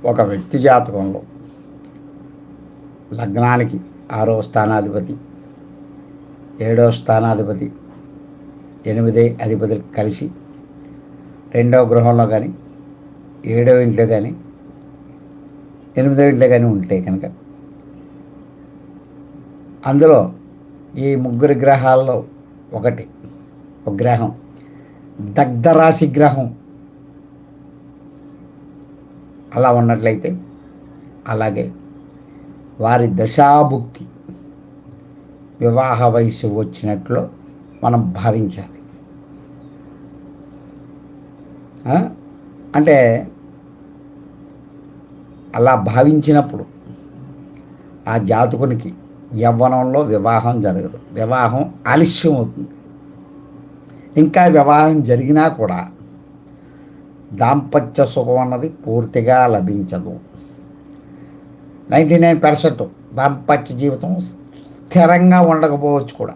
ఒక వ్యక్తి జాతకంలో లగ్నానికి 6వ స్థానాధిపతి, 7వ స్థానాధిపతి, 8 అధిపతులు కలిసి 2వ గృహంలో కానీ, 7వ ఇంట్లో కానీ, 8వ ఇంట్లో కానీ ఉంటే కనుక అందులో ఈ ముగ్గురు గ్రహాల్లో ఒక గ్రహం దగ్ధరాశి గ్రహం అలా ఉన్నట్లయితే, అలాగే వారి దశాభుక్తి వివాహ వయసు వచ్చినట్లు మనం భావించాలి. అంటే అలా భావించినప్పుడు ఆ జాతకునికి యవ్వనంలో వివాహం జరగదు, వివాహం ఆలస్యం అవుతుంది. ఇంకా వివాహం జరిగినా కూడా దాంపత్య సుఖం అన్నది పూర్తిగా లభించదు. 99% దాంపత్య జీవితం స్థిరంగా ఉండకపోవచ్చు కూడా.